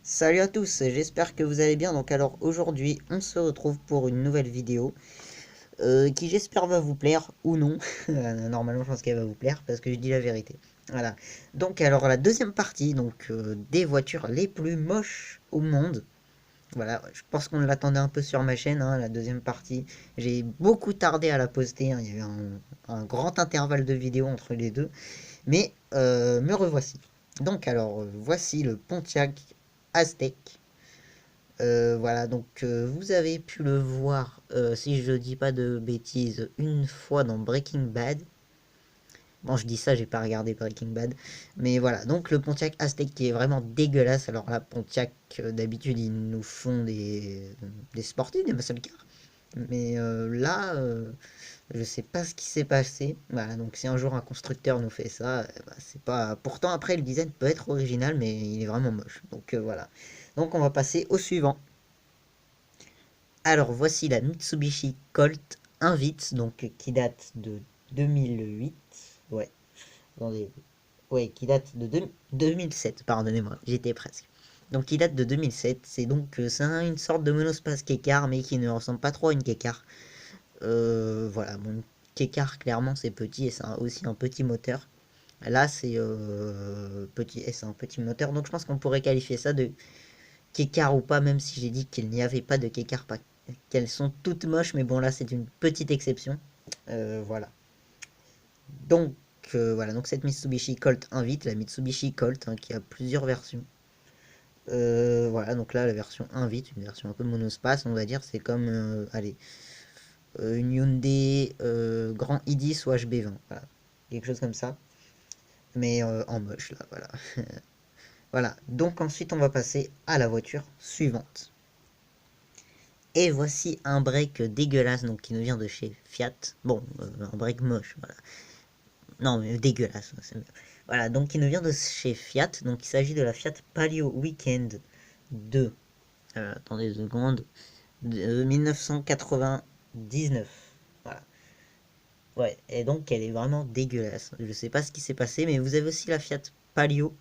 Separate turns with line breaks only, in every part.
Salut à tous, j'espère que vous allez bien. Donc alors aujourd'hui on se retrouve pour une nouvelle vidéo qui j'espère va vous plaire ou non. Normalement je pense qu'elle va vous plaire parce que je dis la vérité. Voilà. Donc alors la deuxième partie des voitures les plus moches au monde. Voilà, je pense qu'on l'attendait un peu sur ma chaîne, hein, la deuxième partie. J'ai beaucoup tardé à la poster, hein. Il y a eu un grand intervalle de vidéos entre les deux. Mais me revoici. Donc alors voici le Pontiac Aztec. Voilà, vous avez pu le voir, si je dis pas de bêtises, une fois dans Breaking Bad. Bon, je dis ça, j'ai pas regardé Breaking Bad. Mais voilà, donc le Pontiac Aztec qui est vraiment dégueulasse. Alors là, Pontiac, d'habitude, ils nous font des sportifs, des muscle cars. Mais je sais pas ce qui s'est passé. Voilà, donc si un jour un constructeur nous fait ça, c'est pas. Pourtant, après, le design peut être original, mais il est vraiment moche. Voilà. Donc on va passer au suivant. Alors voici la Mitsubishi Colt Invite, qui date de 2008. Ouais, attendez. Ouais, qui date de 2007, pardonnez-moi, j'étais presque. Donc qui date de 2007, c'est une sorte de monospace Kekar, mais qui ne ressemble pas trop à une Kekar. Voilà, mon Kekar clairement c'est petit et c'est aussi un petit moteur. Là c'est petit et c'est un petit moteur, donc je pense qu'on pourrait qualifier ça de Kekar ou pas, même si j'ai dit qu'il n'y avait pas de Kekar, pas qu'elles sont toutes moches, mais bon là c'est une petite exception. Voilà. Donc voilà, donc cette Mitsubishi Colt invite, la Mitsubishi Colt, hein, qui a plusieurs versions. Voilà, donc là la version invite, une version un peu monospace, on va dire, c'est comme, allez, une Hyundai Grand i10 ou HB20, voilà, quelque chose comme ça, mais en moche là, voilà. Voilà, donc ensuite on va passer à la voiture suivante. Et voici un break dégueulasse donc qui nous vient de chez Fiat. Bon, un break moche, voilà. Non, mais dégueulasse, c'est mieux. Voilà, donc qui nous vient de chez Fiat. Donc il s'agit de la Fiat Palio Weekend de, attendez 2 secondes, de 1999. Voilà. Ouais, et donc elle est vraiment dégueulasse. Je sais pas ce qui s'est passé, mais vous avez aussi la Fiat Palio,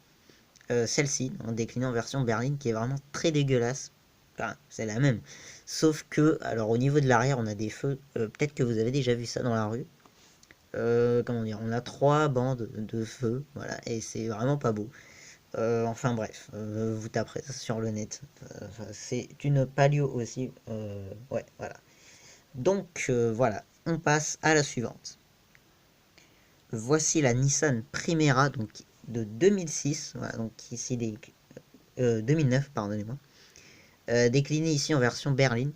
celle-ci, en déclinant en version berline, qui est vraiment très dégueulasse. Enfin, c'est la même. Sauf que, alors au niveau de l'arrière, on a des feux. Peut-être que vous avez déjà vu ça dans la rue. Comment dire, on a trois bandes de feu, voilà, et c'est vraiment pas beau. Enfin bref, vous taperez ça sur le net. C'est une Palio aussi. Ouais, voilà. Voilà, on passe à la suivante. Voici la Nissan Primera, donc de 2006, voilà, donc ici 2009, pardonnez-moi, déclinée ici en version berline.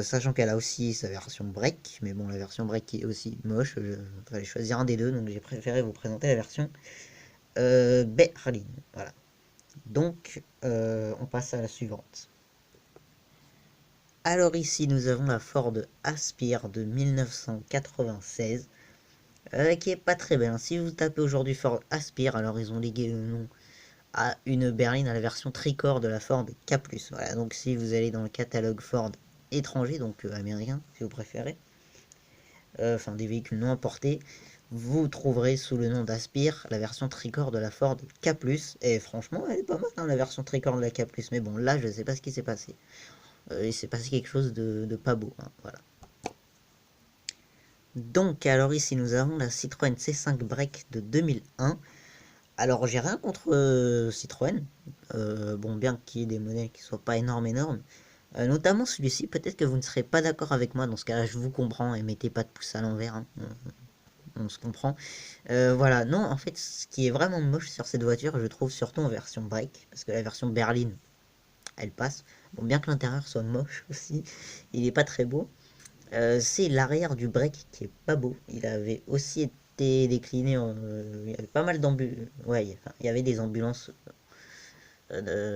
Sachant qu'elle a aussi sa version break, mais bon, la version break est aussi moche, il fallait choisir un des deux, donc j'ai préféré vous présenter la version berline. Voilà. On passe à la suivante. Alors ici, nous avons la Ford Aspire de 1996, qui est pas très belle, hein. Si vous tapez aujourd'hui Ford Aspire, alors ils ont légué le nom à une berline à la version tricorps de la Ford K+. Voilà, donc si vous allez dans le catalogue Ford étranger, donc américain si vous préférez, enfin des véhicules non importés, vous trouverez sous le nom d'Aspire la version tricorps de la Ford K+, et franchement elle est pas mal, hein, la version tricorps de la K+, mais bon là je sais pas ce qui s'est passé. Il s'est passé quelque chose de pas beau, hein, voilà. Donc alors ici nous avons la Citroën C5 Break de 2001. Alors j'ai rien contre Citroën, bon bien qu'il y ait des modèles qui soient pas énormes, notamment celui-ci, peut-être que vous ne serez pas d'accord avec moi, dans ce cas-là je vous comprends et mettez pas de pouce à l'envers, hein, on se comprend. Voilà, non, en fait, ce qui est vraiment moche sur cette voiture, je trouve surtout en version break, parce que la version berline, elle passe. Bon, bien que l'intérieur soit moche aussi, il est pas très beau. C'est l'arrière du break qui est pas beau. Il avait aussi été décliné il y avait pas mal d'ambulances. Ouais, enfin, il y avait des ambulances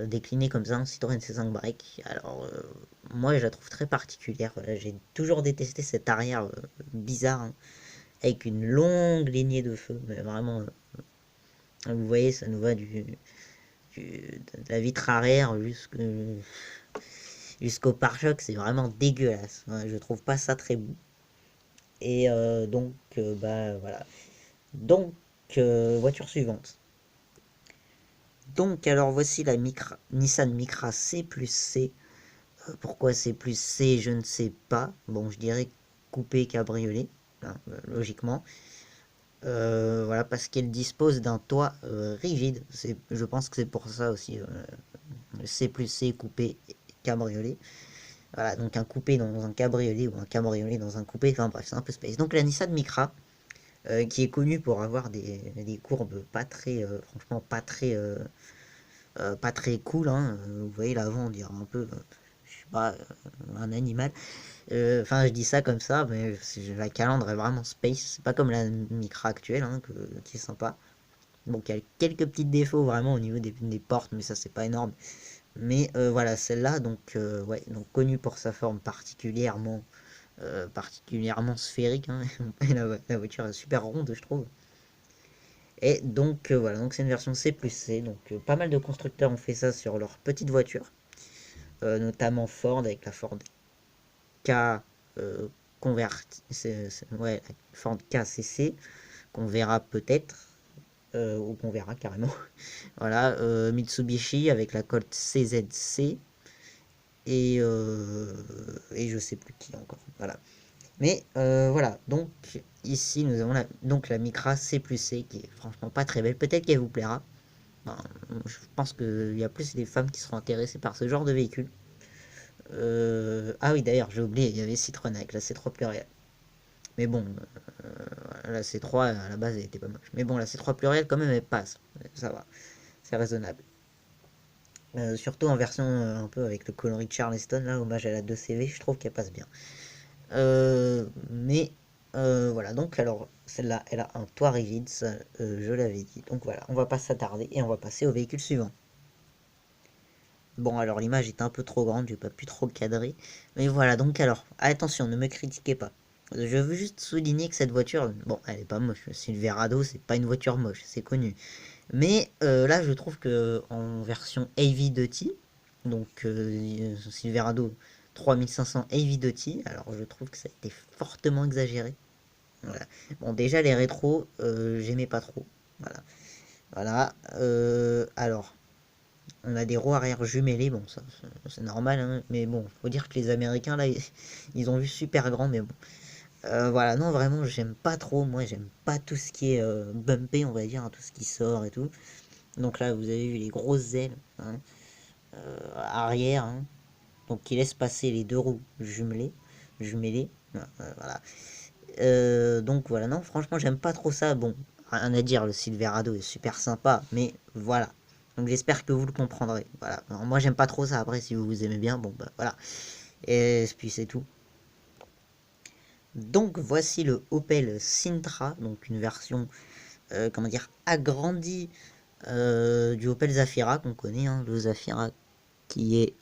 déclinées comme ça en Citroën C5 break. Alors, moi, je la trouve très particulière. Voilà, j'ai toujours détesté cet arrière bizarre, hein, avec une longue lignée de feu. Mais vraiment, vous voyez, ça nous va de la vitre arrière jusqu'au pare-choc, c'est vraiment dégueulasse. Ouais, je trouve pas ça très beau. Et bah voilà. Donc, voiture suivante. Donc alors voici la Nissan Micra C plus C. Pourquoi C plus C, je ne sais pas. Bon, je dirais coupé cabriolet, hein, logiquement. Voilà, parce qu'elle dispose d'un toit rigide. Je pense que c'est pour ça aussi. C plus C coupé cabriolet. Voilà, donc un coupé dans un cabriolet ou un cabriolet dans un coupé. Enfin bref, c'est un peu space. Donc la Nissan Micra, qui est connue pour avoir des courbes pas très, franchement pas très cool, hein. Vous voyez l'avant, on dirait un peu, je sais pas, un animal. Enfin, je dis ça comme ça, mais la calandre est vraiment space. C'est pas comme la Micra actuelle, hein, qui est sympa. Donc il y a quelques petits défauts vraiment au niveau des portes, mais ça c'est pas énorme. Mais voilà, celle-là, donc ouais, donc connue pour sa forme particulièrement sphérique, hein. La voiture est super ronde, je trouve. Et donc voilà, donc c'est une version C plus C. Donc pas mal de constructeurs ont fait ça sur leur petite voiture, notamment Ford avec la Ford K converti, ouais, Ford KCC qu'on verra peut-être. Ou qu'on verra carrément. Voilà, Mitsubishi avec la Colt CZC et je sais plus qui encore. Voilà. Mais voilà, donc ici nous avons donc la Micra C plus C qui est franchement pas très belle. Peut-être qu'elle vous plaira. Ben, je pense qu'il y a plus des femmes qui seront intéressées par ce genre de véhicule. Ah oui, d'ailleurs, j'ai oublié, il y avait Citroën avec la C3 pluriel. Mais bon, la C3 à la base elle était pas moche. Mais bon, la C3 pluriel quand même elle passe. Ça va, c'est raisonnable. Surtout en version un peu avec le coloris de Charleston, là, hommage à la 2CV, je trouve qu'elle passe bien. Mais voilà, donc alors celle-là, elle a un toit rigide, ça, je l'avais dit. Donc voilà, on va pas s'attarder et on va passer au véhicule suivant. Bon, alors l'image est un peu trop grande, j'ai pas pu trop cadrer. Mais voilà, donc alors, attention, ne me critiquez pas. Je veux juste souligner que cette voiture, bon, elle est pas moche. Silverado, c'est pas une voiture moche, c'est connu. Mais là, je trouve que en version AV2T, donc Silverado 3500 AV2T, alors je trouve que ça a été fortement exagéré. Voilà. Bon, déjà les rétros, j'aimais pas trop. Voilà. Voilà. Alors, on a des roues arrière jumelées, bon, ça, c'est normal, hein, mais bon, faut dire que les Américains, là, ils ont vu super grand, mais bon. Voilà, non, vraiment, j'aime pas trop, moi, j'aime pas tout ce qui est bumpé, on va dire, hein, tout ce qui sort et tout. Donc là, vous avez vu les grosses ailes, hein, arrière, hein, donc qui laissent passer les deux roues jumelées, voilà. Donc voilà, non, franchement, j'aime pas trop ça. Bon, rien à dire, le Silverado est super sympa, mais voilà. Donc j'espère que vous le comprendrez. Voilà. Alors, moi, j'aime pas trop ça. Après, si vous aimez bien, bon, bah voilà. Et puis c'est tout. Donc voici le Opel Sintra, donc une version, comment dire, agrandie du Opel Zafira qu'on connaît, hein, le Zafira qui est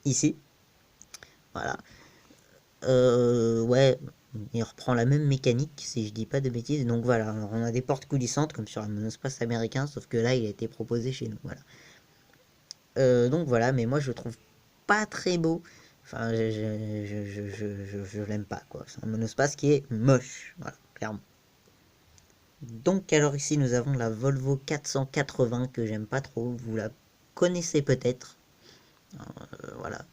ici. Voilà. Ouais, il reprend la même mécanique, si je dis pas de bêtises. Donc voilà, alors on a des portes coulissantes comme sur un monospace américain, sauf que là, il a été proposé chez nous. Voilà. Donc voilà, mais moi je le trouve pas très beau. Enfin, je l'aime pas, quoi. C'est un monospace qui est moche, voilà, clairement. Donc alors ici, nous avons la Volvo 480 que j'aime pas trop. Vous la connaissez peut-être. Voilà.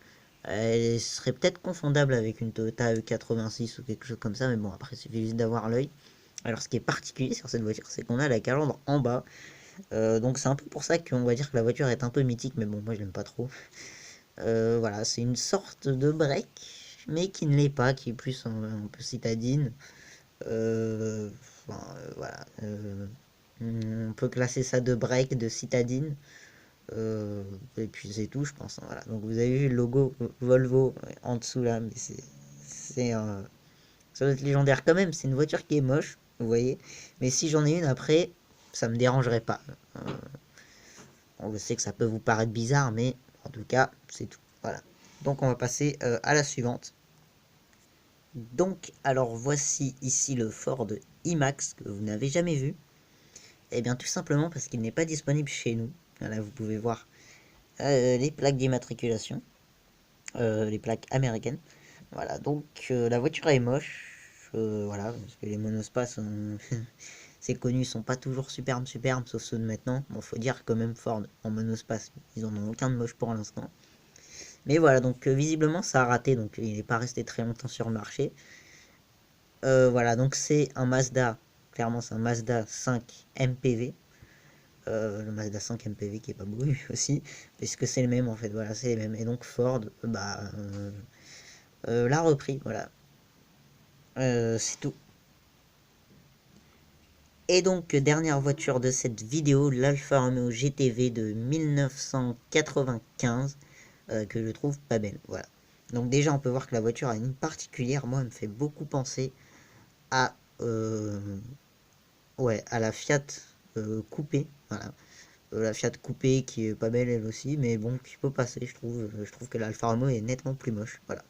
Elle serait peut-être confondable avec une Toyota E86 ou quelque chose comme ça, mais bon, après, il suffit juste d'avoir l'œil. Alors, ce qui est particulier sur cette voiture, c'est qu'on a la calandre en bas. Donc, c'est un peu pour ça qu'on va dire que la voiture est un peu mythique, mais bon, moi, je l'aime pas trop. Voilà, c'est une sorte de break, mais qui ne l'est pas, qui est plus un peu citadine. Enfin, voilà. On peut classer ça de break, de citadine. Et puis c'est tout, je pense, hein, voilà. Donc vous avez vu le logo Volvo en dessous là, mais ça doit être légendaire quand même. C'est une voiture qui est moche, vous voyez. Mais si j'en ai une après, ça me dérangerait pas. On sait que ça peut vous paraître bizarre, mais en tout cas, c'est tout. Voilà. Donc on va passer à la suivante. Donc, alors voici ici le Ford IMAX que vous n'avez jamais vu. Et bien tout simplement parce qu'il n'est pas disponible chez nous. Là, vous pouvez voir les plaques d'immatriculation, les plaques américaines. Voilà, donc la voiture est moche. Voilà, parce que les monospaces, c'est connu, ils sont pas toujours superbes, sauf ceux de maintenant. Bon, faut dire quand même Ford en monospace, ils en ont aucun de moche pour l'instant. Mais voilà, donc visiblement ça a raté, donc il n'est pas resté très longtemps sur le marché. Voilà, donc c'est un Mazda, clairement c'est un Mazda 5 MPV. Le Mazda 5 MPV qui est pas beau aussi, puisque c'est le même en fait, voilà, c'est les mêmes. Et donc Ford, l'a repris, voilà. C'est tout. Et donc, dernière voiture de cette vidéo, l'Alfa Romeo GTV de 1995, que je trouve pas belle, voilà. Donc déjà, on peut voir que la voiture a une particulière, moi, elle me fait beaucoup penser à, ouais, à la Fiat Coupé, voilà. La Fiat Coupé qui est pas belle elle aussi, mais bon, qui peut passer, je trouve. Je trouve que l'Alfa Romeo est nettement plus moche, voilà.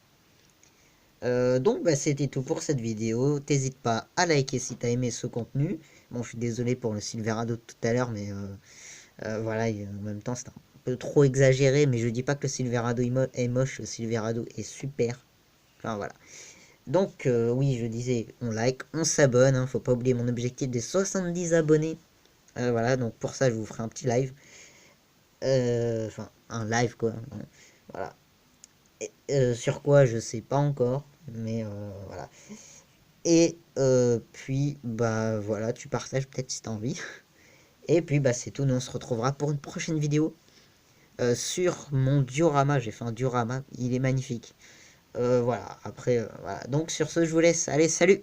Donc c'était tout pour cette vidéo. T'hésites pas à liker si t'as aimé ce contenu. Bon, je suis désolé pour le Silverado de tout à l'heure, mais voilà, en même temps c'est un peu trop exagéré, mais je dis pas que le Silverado est moche, le Silverado est super. Enfin voilà. Donc oui, je disais, on like, on s'abonne, hein, faut pas oublier mon objectif des 70 abonnés. Voilà, donc pour ça je vous ferai un petit live. Enfin, un live quoi. Voilà. Sur quoi, je sais pas encore, mais voilà. Et puis, bah voilà, tu partages peut-être si t'as envie. Et puis, bah c'est tout, nous on se retrouvera pour une prochaine vidéo sur mon diorama. J'ai fait un diorama, il est magnifique. Voilà, après, voilà. Donc sur ce, je vous laisse. Allez, salut!